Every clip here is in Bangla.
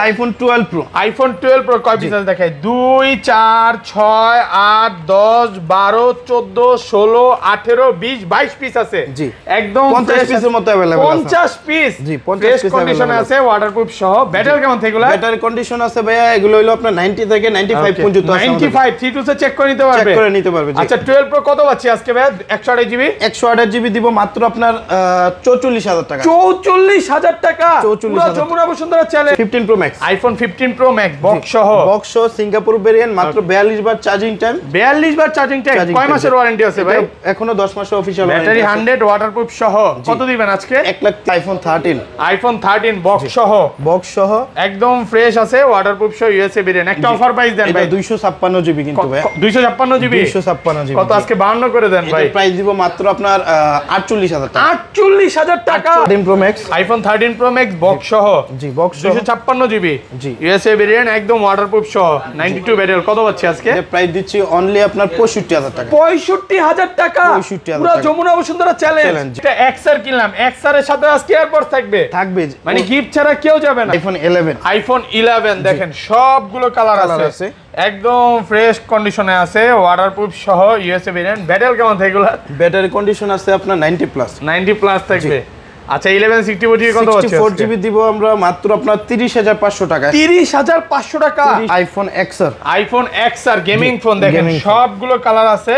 IPhone 12 pro. আইফোন 12 প্রো কয় পিস আছে দেখাই? 2 4 6 8 10 12 14 16 18 20 22 পিস আছে। জি একদম 50 পিসের মতো अवेलेबल আছে। 50 পিস। জি 50 পিস কন্ডিশনে আছে, ওয়াটারপ্রুফ সহ। ব্যাটারি কেমন থেকে এগুলা? ব্যাটারি কন্ডিশন আছে ভাইয়া, এগুলো হলো আপনার 90 থেকে 95 পর্যন্ত আছে। 95 32 সে চেক করে নিতে পারবে। চেক করে নিতে পারবে। আচ্ছা 12 প্রো কত পাচ্ছি আজকে ভাই? 128 জিবি 128 জিবি দিব মাত্র আপনার 44000 টাকা। 44000 টাকা। পুরো Jamuna Bashundhara challenge. 15 pro max. IPhone 15 pro max box সহ। বক্স সহ সিঙ্গাপুর ভেরিয়েন্ট, মাত্র 42 বার চার্জিং টাইম। 42 বার চার্জিং টাইম। কয় মাসের ওয়ারেন্টি আছে ভাই? এখনো 10 মাসের অফিশিয়াল ওয়ারেন্টি। ব্যাটারি 100 ওয়াটারপ্রুফ সহ। কত দিবেন আজকে? 1 লাখ। আইফোন 13। আইফোন 13 বক্স সহ। বক্স সহ একদম ফ্রেশ আছে, ওয়াটারপ্রুফ সহ, ইউএসএ ভেরিয়েন্ট। একটা অফার প্রাইস দেন ভাই। 256 জিবি কিন্তু ভাই। 256 জিবি। 256 জিবি। কত আজকে 52 করে দেন ভাই? এটা প্রাইস দিব মাত্র আপনার 48000 টাকা। 48000 টাকা। 13 pro max. IPhone 13 pro max box সহ। জি বক্স সহ 256 জিবি। জি ইউএসএ ভেরিয়েন্ট একদম ওয়াটারপ্রুফ সহ 92 ব্যাটারি। কত পাচ্ছি আজকে? এটা প্রাইস দিচ্ছি অনলি আপনার 65000 টাকা। 65000 টাকা। 65000 পুরো যমুনা বসুন্ধরা চ্যালেঞ্জ। এটা এক্সআর কিনলাম, এক্সআর এর সাথে আজকে এয়ারপডস থাকবে। মানে গিফট ছাড়া কেউ যাবে না। আইফোন 11। আইফোন 11 দেখেন সবগুলো কালার আছে, একদম ফ্রেশ কন্ডিশনে আছে, ওয়াটারপ্রুফ সহ, ইউএসএ ভেরিয়েন্ট। ব্যাটারি কেমন থাকে এগুলা? ব্যাটারি কন্ডিশন আছে আপনার 90 প্লাস। 90 প্লাস থাকবে। আচ্ছা 1164 জিবি কত আছে? 64 জিবি দিব আমরা মাত্র আপনার 30500 টাকা। 30500 টাকা। IPhone XR. IPhone XR gaming phone দেখেন সবগুলো কালার আছে,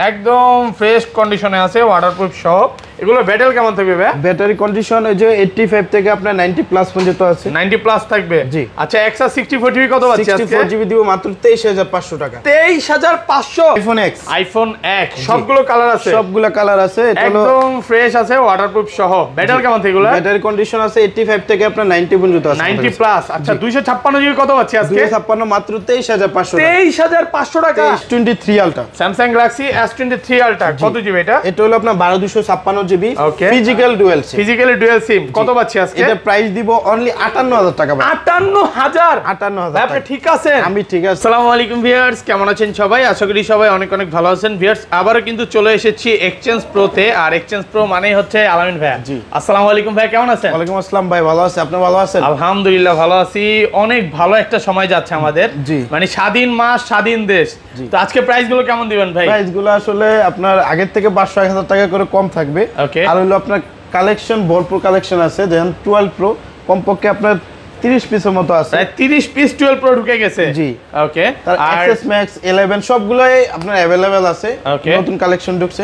একদম ফ্রেশ কন্ডিশনে আছে, ওয়াটারপ্রুফ সহ। এগুলো ব্যাটারি কেমন থাকবে ভাই? ব্যাটারি কন্ডিশন এই যে 85 থেকে আপনার 90 প্লাস পর্যন্ত আছে। 90 প্লাস থাকবে। জি। আচ্ছা এক্সআর 64 জিবি কত আছে আজকে? 64 জিবি দিব মাত্র 23500 টাকা। 23500। IPhone x. আইফোন এক্স সবগুলো কালার আছে, সবগুলো কালার আছে, একদম ফ্রেশ আছে, ওয়াটারপ্রুফ সহ। ব্যাটারি কেমন থাকে এগুলো? ব্যাটারি কন্ডিশন আছে 85 থেকে আপনার 90 পর্যন্ত আছে। 90 প্লাস। আচ্ছা 256 জিবি কত আছে আজকে? 256 মাত্র 23500 টাকা। 23500 টাকা। S23 ultra. Samsung Galaxy S23 ultra কত জিবি এটা? এটা হলো আপনার 12256 জিবি। ওকে। Physical dual SIM. Physically dual SIM কত পাচ্ছি আজকে? এটা প্রাইস দিব অনলি 58000 টাকা ভাই। 58000। 58000 ভাই আপনি ঠিক আছেন? আমি ঠিক আছি। আসসালামু আলাইকুম ভিউয়ার্স, কেমন আছেন সবাই? আশা করি সবাই অনেক অনেক ভালো আছেন। ভিউয়ার্স আবারো কিন্তু চলে এসেছি এক্সচেঞ্জ প্রোতে, আর এক্সচেঞ্জ প্রো মানেই হচ্ছে আলামিন ভাই। জি। আসসালামু আলাইকুম ভাই, কেমন আছেন? ওয়ালাইকুম আসসালাম ভাই, ভালো আছি, আপনি ভালো আছেন? আলহামদুলিল্লাহ ভালো আছি। অনেক ভালো একটা সময় যাচ্ছে আমাদের। জি। মানে স্বাধীন মাস স্বাধীন দেশ। তো আজকে প্রাইস গুলো কেমন দিবেন ভাই? প্রাইস গুলো আসলে আপনার আগের থেকে 500-1000 টাকা করে কম থাকবে। ওকে। আর হলো আপনার কালেকশন ভরপুর কালেকশন আছে, যেমন 12 প্রো কমপক্ষে আপনার 30 পিসের মতো আছে। 30 পিস 12 প্রো ঢুকে গেছে। জি। ওকে। আর এক্সএস ম্যাক্স 11 সবগুলাই আপনার अवेलेबल আছে। ওকে। নতুন কালেকশন ঢুকছে।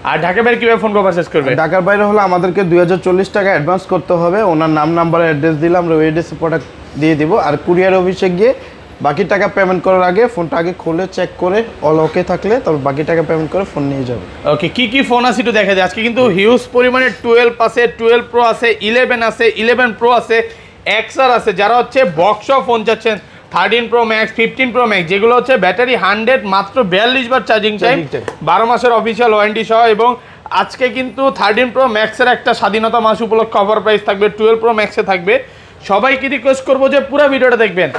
আর ঢাকা বাইরে কিভাবে ফোন করে পারচেজ করবে? ঢাকার বাইরে হলে আমাদেরকে 2040 টাকা অ্যাডভান্স করতে হবে। ওনার নাম নাম্বার অ্যাড্রেস দিলে আমরা ওই অ্যাড্রেসে প্রোডাক্ট দিয়ে দিব। আর কুরিয়ার অফিসে গিয়ে বাকি টাকা পেমেন্ট করার আগে ফোনটা আগে খুলে চেক করে অল ওকে থাকলে তারপর বাকি টাকা পেমেন্ট করে ফোন নিয়ে যাবে। ওকে, কি কি ফোন আছে একটু দেখা যায়। আজকে কিন্তু হিউজ পরিমাণে 12 আছে, 12 প্রো আছে, 11 আছে, 11 প্রো আছে, এক্সআর আছে। যারা হচ্ছে বক্স ফোন চাচ্ছেন 13 প্রো ম্যাক্স, 15 প্রো ম্যাক্স, যেগুলো হচ্ছে ব্যাটারি 100 মাত্র 42 বার চার্জিং টাইম, 12 মাসের অফিসিয়াল ওয়ারেন্টি সহ। এবং আজকে কিন্তু 13 প্রো ম্যাক্সের একটা স্বাধীনতা মাস উপলক্ষে অফার প্রাইস থাকবে, 12 প্রো ম্যাক্সে থাকবে। সবাইকে রিকোয়েস্ট করবো যে পুরো ভিডিওটা দেখবেন।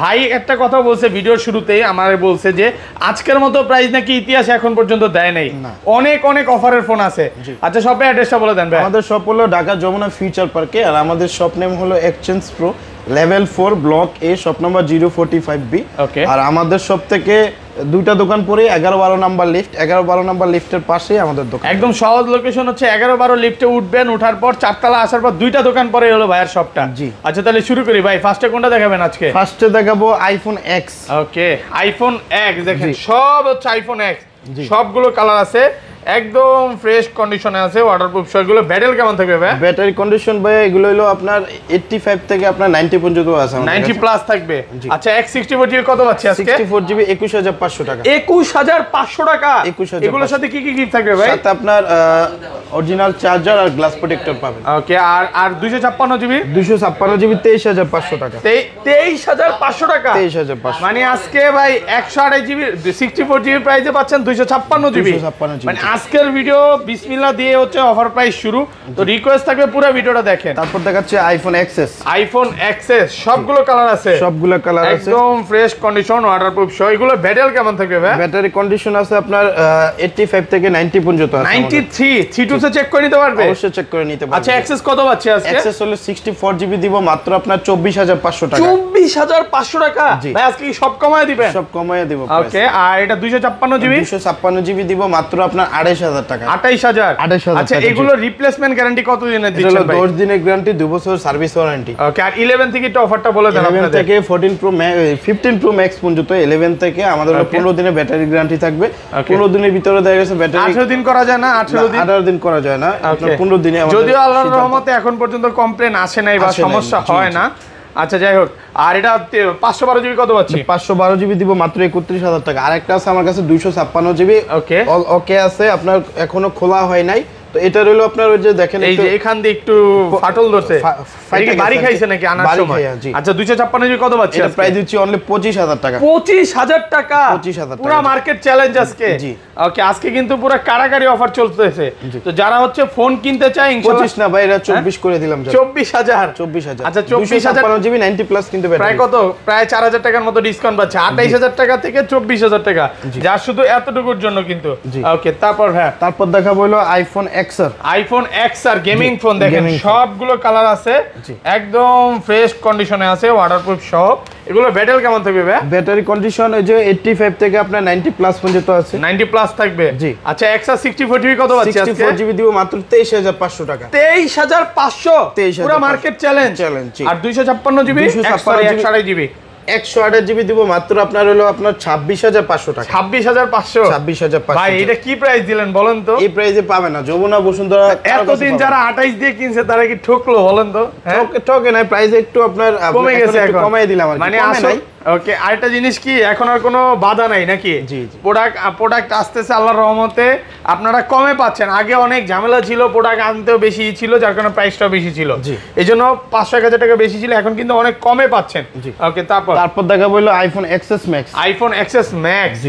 ভাই একটা কথা বলছে ভিডিওর শুরুতেই, আমারে বলছে যে আজকের মতো প্রাইস নাকি ইতিহাস এখন পর্যন্ত দেয় নাই, অনেক অনেক অফারের ফোন আছে। আচ্ছা শপের অ্যাড্রেসটা বলে দেন ভাই। আমাদের শপ হলো ঢাকা যমুনা ফিউচার পার্কে, আর আমাদের শপ নেম হলো এক্সচেঞ্জ প্রো, লেভেল 4 ব্লক এ, শপ নাম্বার 045B। ওকে। আর আমাদের শপ থেকে দুইটা দোকান পরে 11-12 নাম্বার লিফট, 11-12 নাম্বার লিফটের পাশেই আমাদের দোকান। একদম সহজ লোকেশন হচ্ছে 11-12 লিফটে উঠবেন, ওঠার পর 4 তলা আসার পর দুইটা দোকান পরে হলো ভাইয়ের শপটা। জি। আচ্ছা তাহলে শুরু করি ভাই, ফার্স্টে কোনটা দেখাবেন আজকে? ফার্স্টে দেখাবো আইফোন এক্স। ওকে, আইফোন এক্স দেখেন সব হচ্ছে আইফোন এক্স, সবগুলো কালার আছে, একদম ফ্রেশ কন্ডিশনে আছে, ওয়াটারপ্রুফ সবগুলো। ব্যাটারি কেমন থাকবে ভাই? ব্যাটারি কন্ডিশন ভাই এগুলো হলো আপনার 85 থেকে আপনার 90 পর্যন্ত আছে, 90 প্লাস থাকবে। আচ্ছা X64 জিবি কত পাচ্ছি আজকে? 64 জিবি 21500 টাকা। 21500 টাকা। এগুলোর সাথে কি কি গিফট থাকবে ভাই? সাথে আপনার অরিজিনাল চার্জার আর গ্লাস প্রোটেক্টর পাবেন। ওকে। আর 256 জিবি? 256 জিবি 23500 টাকা। 23500 টাকা। 23500 মানে আজকে ভাই 128 জিবি 64 জিবি প্রাইসে পাচ্ছেন 256 জিবি। মানে আজকের ভিডিও বিসমিল্লাহ দিয়ে হচ্ছে অফার প্রাইস শুরু, তো রিকোয়েস্ট থাকবে পুরো ভিডিওটা দেখেন। তারপর দেখাচ্ছে আইফোন এক্সএস। আইফোন এক্সএস সবগুলো কালার আছে, সবগুলো কালার আছে, একদম ফ্রেশ কন্ডিশন, ওয়াটারপ্রুফ সহ। এগুলো ব্যাটারি কেমন থাকবে ভাই? ব্যাটারি কন্ডিশন আছে আপনার 85 থেকে 90 পর্যন্ত আছে। 93 32 সে চেক করে নিতে পারবে? অবশ্যই চেক করে নিতে পারবে। আচ্ছা এক্সএস কত পাচ্ছে আজকে? এক্সএস হলো 64 জিবি দিব মাত্র আপনার 24500 টাকা। 24500 টাকা ভাই, আজকে কি সব কমায় দিবেন? সব কমায় দিব। ওকে, আর এটা 256 জিবি? 256 জিবি দিব মাত্র আপনার 28000 টাকা। 28000। আচ্ছা এগুলো রিপ্লেসমেন্ট গ্যারান্টি কত দিনের দিচ্ছেন ভাই? 10 দিনের গ্যারান্টি, 2 বছর সার্ভিস ওয়ারেন্টি। ওকে, আর 11 থেকে একটু অফারটা বলে দেন আপনাদের। 11 থেকে 14 প্রো 15 প্রো ম্যাক্স পর্যন্ত 11 থেকে আমাদের 15 দিনের ব্যাটারি গ্যারান্টি থাকবে। 15 দিনের ভিতরে দেখা গেছে ব্যাটারি 18 দিন করা যায় না? 18 দিন করা যায় না, আপনার 15 দিনে আমাদের। যদিও আল্লাহর রহমতে এখন পর্যন্ত কমপ্লেন আসে নাই বা সমস্যা হয় না। আচ্ছা যাই হোক, আর এটা 512 জিবি কত পাচ্ছি? 512 জিবি দিব মাত্র 31000 টাকা। আরেকটা আছে আমার কাছে 256 জিবি। ওকে ওকে আছে, আপনার এখনো খোলা হয় নাই। তো এটা রইলো আপনার ওই যে দেখেন এই যে এখান দিয়ে একটু ফাটল ধরছে, এটা বাড়ি খাইছে নাকি আনার সময়? আচ্ছা 256 জিবি কত পাচ্ছি? এটা প্রাইস দিচ্ছি অনলি 25000 টাকা। 25000 টাকা, 25000 টাকা পুরো মার্কেট চ্যালেঞ্জ আজকে। জি ওকে, আজকে কিন্তু পুরো কারাকারি অফার চলতেছে। তো যারা হচ্ছে ফোন কিনতে চায় ইনশাআল্লাহ 25 না ভাই, এটা 24 করে দিলাম। 24000। আচ্ছা 24000 জিবি 90 প্লাস কিনতে পারবেন। প্রায় কত? প্রায় 4000 টাকার মতো ডিসকাউন্ট পাচ্ছে। 28000 টাকা থেকে 24000 টাকা, যা শুধু এতটুকুর জন্য কিন্তু। ওকে, তারপর হ্যাঁ, তারপর দেখাবো হলো iPhone XR. IPhone XR gaming phone দেখেন, সবগুলো কালার আছে, একদম ফ্রেশ কন্ডিশনে আছে, ওয়াটারপ্রুফ সহ। এগুলো ব্যাটারি কেমন থাকবে ভাই? ব্যাটারি কন্ডিশন ওই যে 85 থেকে আপনার 90 প্লাস পর্যন্ত আছে। 90 প্লাস থাকবে। জি। আচ্ছা এক্সআর 64 জিবি কত পাচ্ছি আজকে? 64 জিবি দিব মাত্র 23500 টাকা। 23500, পুরো মার্কেট চ্যালেঞ্জ। আর 256 জিবি 128 জিবি 128 জিবি দিব মাত্র আপনার হলো আপনার 26500 টাকা। 26500? 26500 ভাই এটা কি প্রাইস দিলেন বলেন তো? এই প্রাইসে পাবে না যমুনা বসুন্ধরা। এতদিন যারা 28 দিয়ে কিনছে তারা কি ঠকলো বলেন তো? ঠকে নাই, প্রাইসে একটু আপনার কমে গেছে, একটু কমাই দিলাম আর কি। মানে আসলে ওকে, আরেকটা জিনিস কি, এখন আর কোনো বাধা নাই নাকি? জি। প্রোডাক্ট আসতেছে আল্লাহর রহমতে, আপনারা কমে পাচ্ছেন। আগে অনেক ঝামেলা ছিল, প্রোডাক্ট আনতেও বেশি ছিল, যার কারণে প্রাইসটাও বেশি ছিল। এই জন্য 500-1000 টাকা বেশি ছিল, এখন কিন্তু অনেক কমে পাচ্ছেন। ওকে, তারপর দেখাবো হলো iPhone XS max. IPhone XS max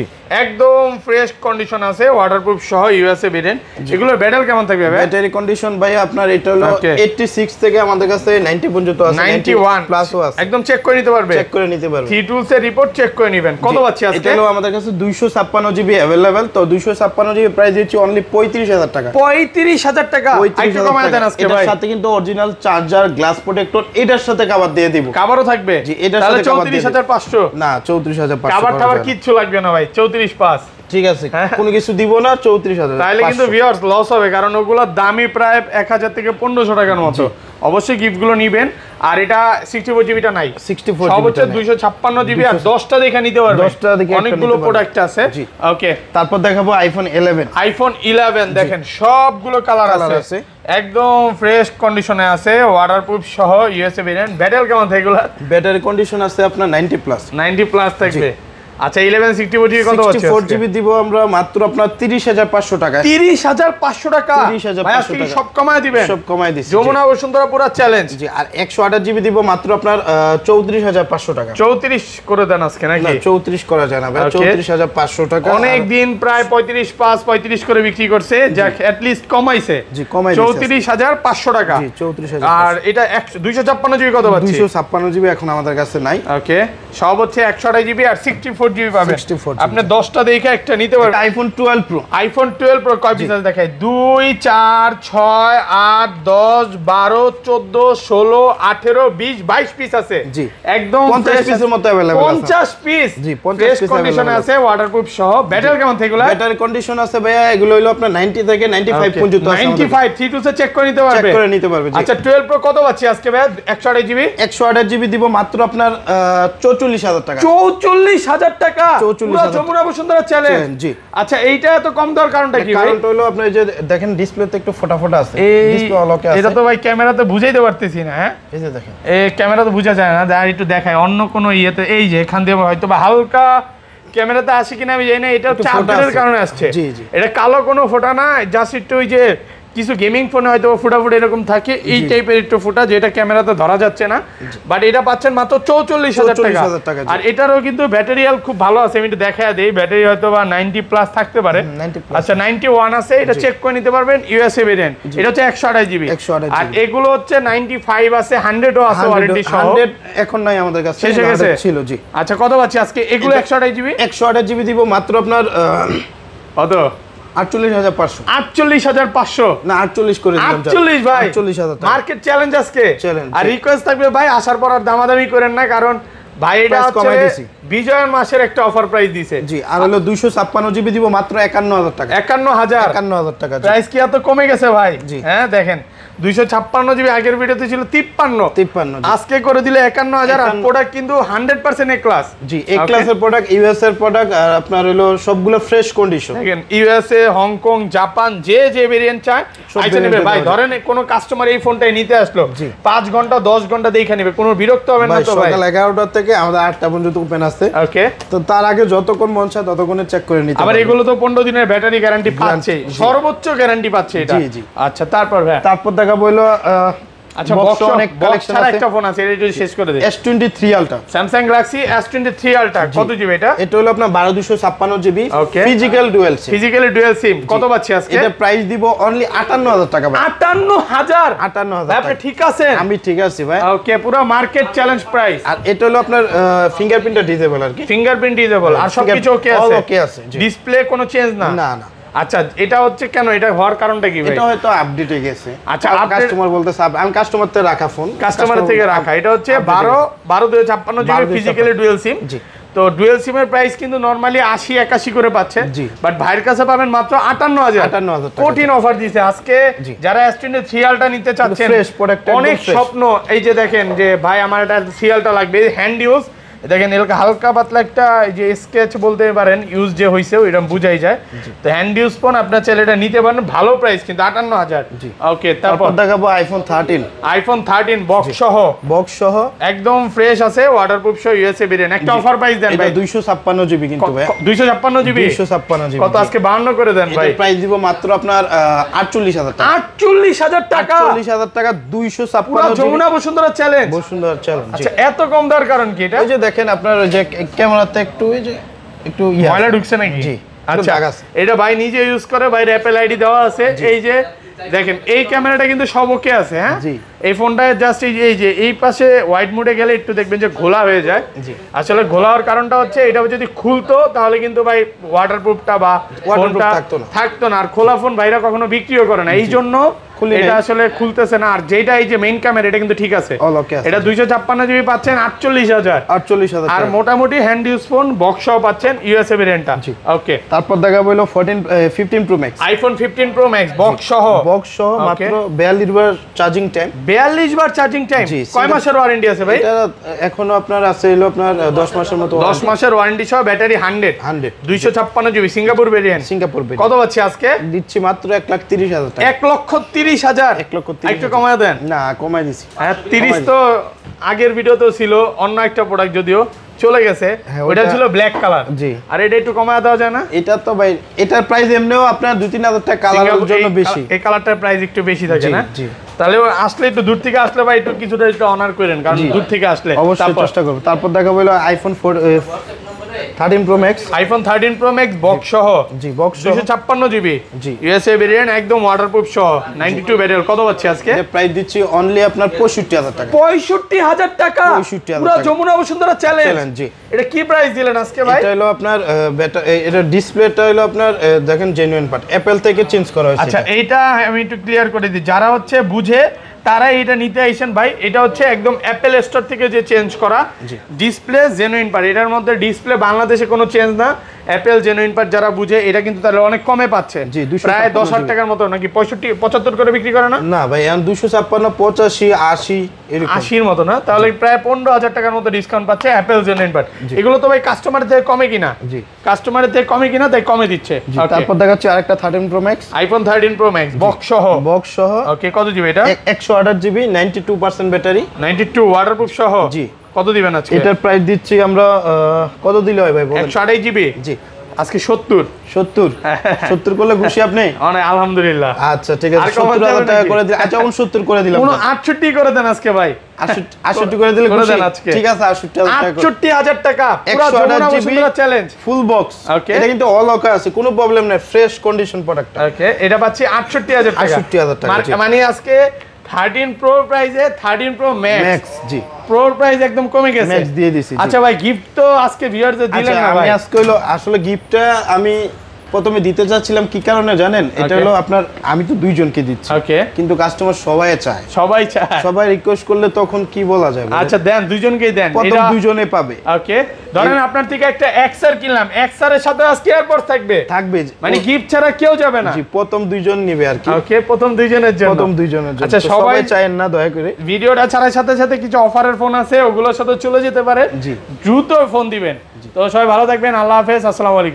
একদম ফ্রেশ কন্ডিশন আছে, ওয়াটারপ্রুফ সহ, ইউএসএ ভেরিয়েন্ট। এগুলোর ব্যাটারি কেমন থাকবে ভাই? ব্যাটারি কন্ডিশন ভাই আপনার এটা হলো 86 থেকে আমাদের কাছে 90 পর্যন্ত আছে, 91 প্লাসও আছে। একদম চেক করে নিতে পারবে? চেক করে নিতে পারবে। থ্রি টুলসের রিপোর্ট চেক করে নেবেন। কত পাচ্ছি আজকে? এটা হলো আমাদের কাছে 256 জিবি अवेलेबल। তো 256 জিবি প্রাইস দিচ্ছি অনলি 35000 টাকা। 35000 টাকা, একটু কমায় দেন আজকে ভাই। এর সাথে কিন্তু অরিজিনাল চার্জার, গ্লাস প্রোটেক্টর এটার সাথে কভার দিয়ে দিব। কভারও থাকবে? জি, এটার তাহলে সাথে কভার দিয়ে 34500 না 34500। কভার টাভার কিচ্ছু লাগবে না ভাই, 34500 ঠিক আছে, কোনো কিছু দিব না, 34000। তাহলে কিন্তু ভিউয়ার্স লস হবে, কারণ ওগুলোর দামই প্রায় 1000 থেকে 1500 টাকার মতো। অবশ্যই গিফটগুলো নিবেন। আর এটা 64 জিবিটা নাই, 64 সব হচ্ছে 256 জিবি, আর 10টা দেখে নিতে পারবে। 10টা দেখে অনেকগুলো প্রোডাক্ট আছে। ওকে, তারপর দেখাবো আইফোন 11। আইফোন 11 দেখেন, সবগুলো কালার আছে, একদম ফ্রেশ কন্ডিশনে আছে, ওয়াটারপ্রুফ সহ, ইউএসএ ভেরিয়েন্ট। ব্যাটারি কেমন থাকে এগুলা? ব্যাটারি কন্ডিশন আছে আপনার 90 প্লাস। 90 প্লাস থাকবে। আচ্ছা 11 64 জিবি কত আছে? 64 জিবি দিব আমরা মাত্র আপনার 30500 টাকা। 30500 টাকা? 30500 টাকা সব কমায় দিবেন? সব কমায় দিছি। যমুনা বসুন্ধরা পুরো চ্যালেঞ্জ। জি, আর 128 জিবি দিব মাত্র আপনার 34500 টাকা। 34 করে দেন আজকে নাকি? না 34 করা যায় না ভাই, 34500 টাকা। অনেক দিন প্রায় 35 করে বিক্রি করছে, যাক এট লিস্ট কমাইছে। জি, কমাই দিছে 34500 টাকা। জি, 34000। আর এটা 256 জিবি কত পাচ্ছি? 256 জিবি এখন আমাদের কাছে নাই। ওকে, সব হচ্ছে 128 জিবি আর 64 জিবি পাবেন। আপনি 10টা দেখে একটা নিতে পারবেন। IPhone 12 pro. আইফোন 12 প্রো কয় পিস আছে দেখাই? 2 4 6 8 10 12 14 16 18 20 22 পিস আছে। জি, একদম 50 পিসের মতো अवेलेबल আছে। 50 পিস। জি, 50 পিস কন্ডিশনে আছে, ওয়াটারপ্রুফ সহ। ব্যাটারি কেমন থাকে এগুলা? ব্যাটারি কন্ডিশন আছে ভাইয়া, এগুলো হলো আপনার 90 থেকে 95 পর্যন্ত আছে। 95 32 চেক করে নিতে পারবে? চেক করে নিতে পারবে। আচ্ছা 12 প্রো কত পাচ্ছি আজকে ভাই? 128 জিবি। 128 জিবি দিব মাত্র আপনার 44000 টাকা। 44000 টাকা, পুরো যমুনা বসুন্ধরা চ্যালেঞ্জ। জি। আচ্ছা এইটা এত কম দেওয়ার কারণটা কি ভাই? কারণটা হলো আপনি যে দেখেন ডিসপ্লেতে একটু ফোটা আছে, ডিসপ্লে অলকে আছে। এটা তো ভাই ক্যামেরাতে বুঝাইতে পারতেছি না। হ্যাঁ, এই যে দেখেন, এই ক্যামেরাতে বোঝা যায় না, আর একটু দেখায় অন্য কোনো ইয়েতে। এই যে এখান দিয়ে হয়তো বা হালকা ক্যামেরাতে আসে কিনা আমি জানি না, এটা চার্জারের কারণে আসছে। জি জি, এটা কালো কোনো ফোটা না, জাস্ট একটু ওই যে কিছু গেমিং ফোনে হয়তো ফুটাফুটি এরকম থাকে, এই টাইপের একটু ফুটা যেটা ক্যামেরাতে ধরা যাচ্ছে না, বাট এটা পাচ্ছেন মাত্র 44,000 টাকা। আর এটারও কিন্তু ব্যাটারি হেলথ খুব ভালো আছে, আমি একটু দেখায় দেই, ব্যাটারি হয়তো বা 90 প্লাস থাকতে পারে। আচ্ছা 91 আছে, এটা চেক করে নিতে পারবেন, ইউএসএ ভেরিয়েন্ট, এটা হচ্ছে 128 জিবি। আর এগুলো হচ্ছে 95 আছে, 100 ও আছে ওয়ারেন্টি সহ। 100 এখন নাই আমাদের কাছে, শেষ হয়ে গেছে ছিল। জি আচ্ছা কত পাচ্ছি আজকে এগুলো? 128 জিবি, 128 জিবি দিব মাত্র আপনার কত? 48,500। 48,500 না 48 করে দিলাম। 48 ভাই, 48,000 টাকা মার্কেট চ্যালেঞ্জ আজকে। চ্যালেঞ্জ। আর রিকোয়েস্ট থাকবে ভাই আসার পর আর দামাদামি করেন না, কারণ ভাই এটা হচ্ছে বিজয়ের মাসের একটা অফার প্রাইস দিয়েছে। জি আর হলো 256 জিবি দিব মাত্র 51,000 টাকা। 51,000 টাকা প্রাইস কি এত কমে গেছে ভাই? হ্যাঁ দেখেন 256 জিবি, আগের ভিডিওতে ছিল 53, আজকে করে দিলে 51,000। আর প্রোডাক্ট কিন্তু 100% এ ক্লাস। জি এ ক্লাসের প্রোডাক্ট, ইউএস এর প্রোডাক্ট, আর আপনার হলো সবগুলো ফ্রেশ কন্ডিশন। দেখেন ইউএসএ, হংকং, জাপান যে ভেরিয়েন্ট চায় আইসা নেবে ভাই। ধরেন কোন কাস্টমার এই ফোনটাই নিতে আসলো, 5 ঘন্টা 10 ঘন্টা দেখে নেবে, কোনো বিরক্ত হবে না তো ভাই। সকাল 11টা থেকে আমাদের 8টা পর্যন্ত ওপেন আছে। ওকে, তো তার আগে যতক্ষণ মন চায় ততক্ষণে চেক করে নিতে। আবার এগুলো তো 15 দিনের ব্যাটারি গ্যারান্টি পাচ্ছে, সর্বোচ্চ গ্যারান্টি পাচ্ছে এটা। জি। আচ্ছা তারপর দেখা বইলো আচ্ছা বক্স অনেক কালেকশন আছে। একটা ফোন আছে, এটা যদি শেষ করে দেই। S23 Ultra, Samsung Galaxy S23 Ultra, কত জিবি এটা? এটা হলো আপনার 12256 GB, physical dual SIM. Physically dual SIM কত পাচ্ছি আজকে? এটা প্রাইস দিব অনলি 58,000 টাকা ভাই। 58,000 ভাই, আপনি ঠিক আছেন? আমি ঠিক আছি ভাই। ওকে, পুরো মার্কেট চ্যালেঞ্জ প্রাইস। আর এটা হলো আপনার ফিঙ্গারপ্রিন্ট ডিসেবল আর কি, ফিঙ্গারপ্রিন্ট ডিসেবল, আর সবকিছু ওকে আছে? ওকে আছে। ডিসপ্লে কোনো চেঞ্জ না? না। আচ্ছা এটা হচ্ছে কেন, এটা হওয়ার কারণটা কি ভাই? এটা হয়তো আপডেট হয়ে গেছে। আচ্ছা কাস্টমার বলতেছে, আমি কাস্টমার থেকে রাখা ফোন, কাস্টমার থেকে রাখা। এটা হচ্ছে 12/256 জিবি ফিজিক্যালি ডুয়াল সিম। জি তো ডুয়াল সিমের প্রাইস কিন্তু নরমালি 80-81 করে পাচ্ছে, বাট ভাইয়ের কাছে পাবেন মাত্র 58,000। কঠিন অফার দিয়েছে আজকে। যারা S23 Ultra নিতে চাচ্ছেন, অনেক স্বপ্ন, এই যে দেখেন যে ভাই আমার এটা 3 Ultra লাগবে, হ্যান্ড ইউজ, দেখেন এলাকা হালকা পাতলা একটা যে স্কেচ বলতে পারেন ইউজ যে হইছে ওইটা বুঝাই যায়। তো হ্যান্ড ইউজ ফোন আপনার ছেলেটা নিতে পারেন, ভালো প্রাইস কিন্তু 58,000। ওকে, তারপর দেখাবো আইফোন 13 বক্স সহ একদম ফ্রেশ আছে, ওয়াটারপ্রুফ সহ, ইউএসএ ভেরিয়েন্ট। একটা অফার প্রাইস দেন ভাই। 256 জিবি কিন্তু ভাই, 256 জিবি কত আজকে 52 করে দেন ভাই। প্রাইস দিব মাত্র আপনার 48,000 টাকা। 48,000 টাকা, 48,000 টাকা 256 GB, Jamuna Bashundhara challenge. Bashundhara challenge. আচ্ছা এত কম দেওয়ার কারণ কি? এটা এই যে দেখেন আপনার যে ক্যামেরাতে একটু ময়লা ঢুকছে নাকি? জি আচ্ছা এটা ভাই নিজে ইউজ করে, ভাই অ্যাপল আইডি দেওয়া আছে। এই যে দেখেন এই ক্যামেরাটা কিন্তু সব ওকে আছে। হ্যাঁ এই ফোনটা জাস্ট এই যে এই পাশে ওয়াইড মোডে গেলে একটু দেখবেন যে ঘোলা হয়ে যায়। আসলে ঘোলা হওয়ার কারণটা হচ্ছে এটা যদি খুলতো তাহলে কিন্তু ভাই ওয়াটারপ্রুফটা বা ফোনটা থাকতো না। আর খোলা ফোন ভাইরা কখনো বিক্রিও করে না, এই জন্য এটা আসলে খুলতেছে না। আর যেটা এই যে মেইন ক্যামেরা এটা কিন্তু ঠিক আছে, এটা 256 জিবি পাচ্ছেন 48,000। আর মোটামুটি হ্যান্ড ইউজ ফোন বক্স সহ পাচ্ছেন, ইউএসএ ভেরিয়েন্টটা। ওকে, তারপর দেখাবো হলো 15 Pro Max, iPhone 15 Pro Max box সহ মাত্র 42 বার চার্জিং টাইম। 42 বার চার্জিং টাইম। কয় মাসের ওয়ারেন্টি আছে ভাই? এটা এখনো আপনার আছে হলো আপনার 10 মাসের মতো। 10 মাসের ওয়ারেন্টি সহ, ব্যাটারি 100 256 জিবি, সিঙ্গাপুর ভেরিয়েন্ট। কত পাচ্ছি আজকে? দিচ্ছি মাত্র 1,30,000 টাকা। 1,30,000। একটু কমায় দেন না, কমাই দিছি। হ্যাঁ 30 তো আগের ভিডিওতেও ছিল, অন্য একটা প্রোডাক্ট যদিও চলে গেছে, ওটা ছিল ব্ল্যাক কালার। জি, আর এটা একটু কমায় দেওয়া যায় না? এটা তো ভাই এটার প্রাইস এমনিও আপনার 2-3,000 টাকা কালারের জন্য বেশি, এই কালারটার প্রাইস একটু বেশি থাকে না? জি, তাহলে আসলে একটু দূর থেকে আসলে ভাই একটু কিছুটা একটু অনার করেন, কারণ দূর থেকে আসলে অবশ্যই চেষ্টা করব। তারপর দেখাবো হলো iPhone 13 Pro Max, iPhone 13 Pro Max box সহ। জি বক্স 256 জিবি, জি ইউএসএ ভেরিয়েন্ট, একদম ওয়াটারপ্রুফ সহ, 92 ব্যাটারি। কত পাচ্ছি আজকে? এর প্রাইস দিচ্ছি অনলি আপনার 65,000 টাকা। 65,000 টাকা, 65,000 পুরো যমুনা বসুন্ধরা চ্যালেঞ্জ। জি, এটা কি প্রাইস দিলেন আজকে ভাই? এটা হলো আপনার এটা ডিসপ্লেটা হলো আপনার দেখেন জেনুইন পার্ট, অ্যাপল থেকে চেঞ্জ করা হয়েছে। আচ্ছা এইটা আমি একটু ক্লিয়ার করে দিই, যারা হচ্ছে বুঝে তারা এটা নিতে আইছেন ভাই। এটা হচ্ছে একদম অ্যাপল স্টোর থেকে যে চেঞ্জ করা ডিসপ্লে, জেনুইন পার্ট। এটার মধ্যে ডিসপ্লে বাংলাদেশে কোনো চেঞ্জ না, অ্যাপল জেনুইন পার্ট যারা বুঝে এটা কিন্তু তাহলে অনেক কমে পাচ্ছে। প্রায় 10,000 টাকার মতো নাকি 65-75 করে বিক্রি করে না? না ভাই এখন 256, 85, 80 এরকম 80-র মতো না, তাহলে প্রায় 15,000 টাকার মতো ডিসকাউন্ট পাচ্ছে অ্যাপল জেনুইন পার্ট। এগুলো তো ভাই কাস্টমারের থেকে কমে কিনা? জি, কাস্টমারের থেকে কমে কিনা, তাই কমে দিচ্ছে। তারপর দেখাচ্ছি আরেকটা 13 Pro Max, iPhone 13 Pro Max box সহ। ওকে, কত জিবি এটা? 128 জিবি, 92% ব্যাটারি, 92 ওয়াটারপ্রুফ সহ। জি, কত দিবেন আজকে? এটার প্রাইস দিচ্ছি আমরা কত দিলে হয় ভাই বলেন? 128 জিবি। জি, আজকে 70 70 করলে খুশি আপনি? অনেক আলহামদুলিল্লাহ। আচ্ছা ঠিক আছে, আর কমাতে 70,000 হবে টাকা নাকি? করে দিই। আচ্ছা 69 করে দিলাম। কোন 68 করে দেন আজকে ভাই, 68 করে দিলে করে খুশি? দেন আজকে। ঠিক আছে 68,000 টাকা। 68,000 টাকা পুরো 128 Jamuna GB Bashundhara challenge. Full box. Okay. এটা কিন্তু অল ওকে আছে, কোনো প্রবলেম নাই, ফ্রেশ কন্ডিশন প্রোডাক্ট। ওকে, এটা পাচ্ছি 68,000 টাকা। 68,000 টাকা, জি। মানে আজকে 13 প্রো প্রাইসে 13 প্রো ম্যাক্স ম্যাক্স, জি প্রো প্রাইস একদম কমে গেছে, ম্যাক্স দিয়ে দিছি। আচ্ছা ভাই গিফট তো আজকে ভিউয়ারদের দিলেন আচ্ছা না আমি ভাই? আজকে হলো আসলে গিফটটা আমি প্রথমে দিতে চাচ্ছিলাম, কি কারণে জানেন? এটা Okay. হলো আপনার, আমি তো দুইজনকে দিচ্ছি, ওকে, কিন্তু কাস্টমার সবাই চায়, সবাই চায়। সবাই রিকোয়েস্ট করলে তখন কি বলা যাবে? আচ্ছা দেন, দুইজনকেই দেন। প্রথম এটা দুইজনে পাবে। ওকে, ধরেন আপনার থেকে একটা এক্সআর কিনলাম, এক্সআর এর সাথে আজকে এয়ারপডস থাকবে, থাকবে মানে গিফট ছাড়া কেউ যাবে না। জি, প্রথম দুইজন নেবে আর কি। ওকে, প্রথম দুইজনের জন্য। প্রথম দুইজনের জন্য। আচ্ছা, তো সবাই চায়েন না দয়া করে। ভিডিওটা ছাড়ার সাথে সাথে কিছু অফারের ফোন আছে, ওগুলোর সাথে চলে যেতে পারে, জি। দ্রুত ফোন দিবেন। তো সবাই ভালো থাকবেন, আল্লাহ হাফেজ, আসসালামু আলাইকুম।